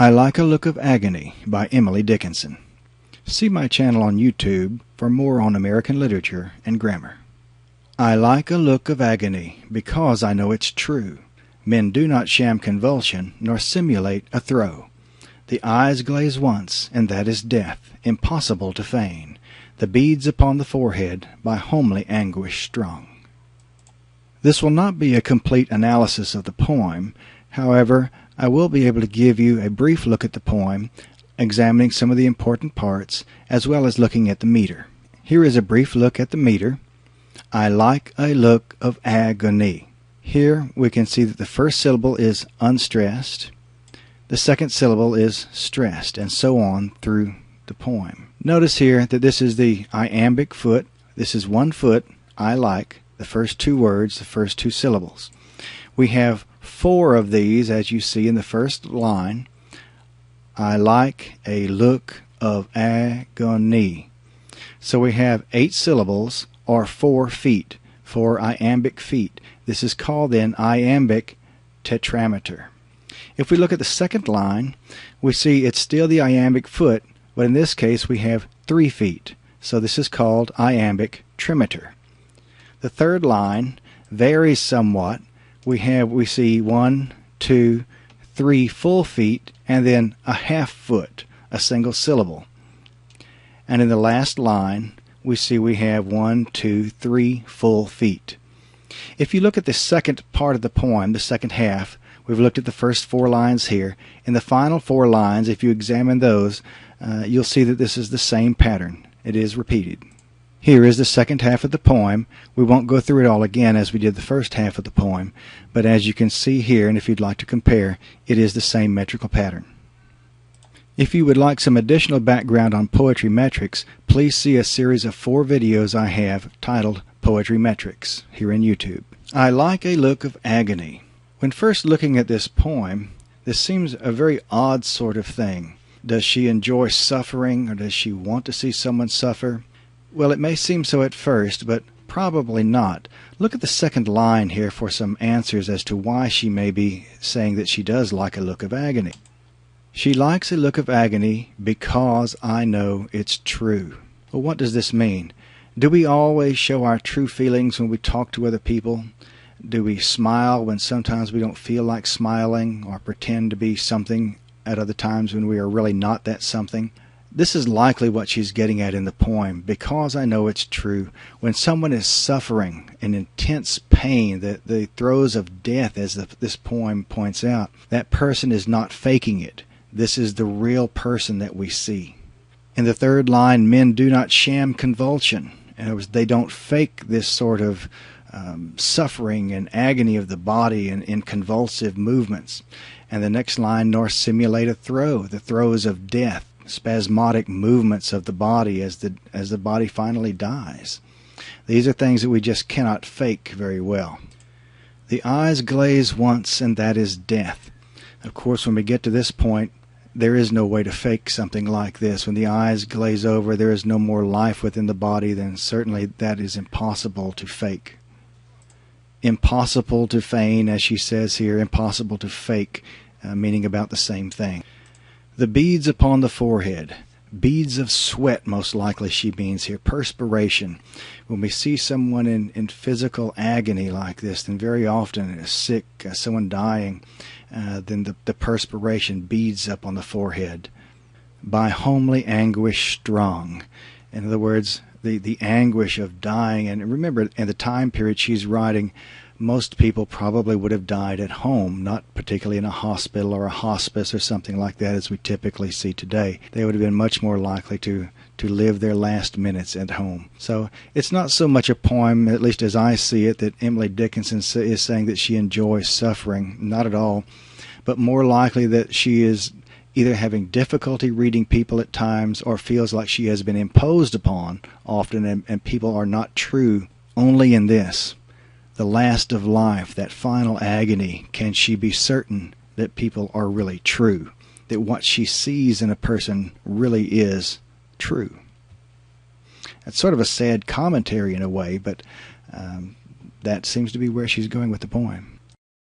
I Like a Look of Agony by Emily Dickinson. See my channel on YouTube for more on American literature and grammar. I like a look of agony because I know it's true. Men do not sham convulsion nor simulate a throe. The eyes glaze once, and that is death, impossible to feign. The beads upon the forehead by homely anguish strung. This will not be a complete analysis of the poem. However, I will be able to give you a brief look at the poem, examining some of the important parts, as well as looking at the meter. Here is a brief look at the meter. I like a look of agony. Here we can see that the first syllable is unstressed, the second syllable is stressed, and so on through the poem. Notice here that this is the iambic foot. This is one foot, I like, the first two words, the first two syllables. We have four of these, as you see in the first line. I like a look of agony. So we have 8 syllables, or 4 feet, 4 iambic feet. This is called then iambic tetrameter. If we look at the second line, we see it's still the iambic foot, but in this case we have 3 feet. So this is called iambic trimeter. The third line varies somewhat. We see 1, 2, 3 full feet, and then a half foot, a single syllable. And in the last line, we see we have 1, 2, 3 full feet. If you look at the second part of the poem, the second half, we've looked at the first 4 lines here. In the final 4 lines, if you examine those, you'll see that this is the same pattern. It is repeated. Here is the second half of the poem. We won't go through it all again as we did the first half of the poem, but as you can see here, and if you'd like to compare, it is the same metrical pattern. If you would like some additional background on poetry metrics, please see a series of 4 videos I have titled Poetry Metrics here in YouTube. I like a look of agony. When first looking at this poem, this seems a very odd sort of thing. Does she enjoy suffering, or does she want to see someone suffer? Well, it may seem so at first, but probably not. Look at the second line here for some answers as to why she may be saying that she does like a look of agony. She likes a look of agony because I know it's true. Well, what does this mean? Do we always show our true feelings when we talk to other people? Do we smile when sometimes we don't feel like smiling, or pretend to be something at other times when we are really not that something? This is likely what she's getting at in the poem, because I know it's true. When someone is suffering an intense pain, the throes of death, as this poem points out, that person is not faking it. This is the real person that we see. In the third line, men do not sham convulsion. In other words, they don't fake this sort of suffering and agony of the body in convulsive movements. And the next line, nor simulate a throe, the throes of death. Spasmodic movements of the body as the body finally dies. These are things that we just cannot fake very well. The eyes glaze once, and that is death. Of course, when we get to this point, there is no way to fake something like this. When the eyes glaze over, there is no more life within the body, then certainly that is impossible to fake. Impossible to feign, as she says here, impossible to fake, meaning about the same thing. The beads upon the forehead, beads of sweat most likely she means here, perspiration. When we see someone in physical agony like this, then very often sick, someone dying, then the perspiration beads up on the forehead. By homely anguish strung. In other words, the anguish of dying. And remember, in the time period she's writing, most people probably would have died at home, not particularly in a hospital or a hospice or something like that as we typically see today. They would have been much more likely to live their last minutes at home. So it's not so much a poem, at least as I see it, that Emily Dickinson is saying that she enjoys suffering. Not at all. But more likely that she is either having difficulty reading people at times, or feels like she has been imposed upon often, and people are not true. Only in this, the last of life, that final agony, can she be certain that people are really true, that what she sees in a person really is true. It's sort of a sad commentary in a way, but that seems to be where she's going with the poem.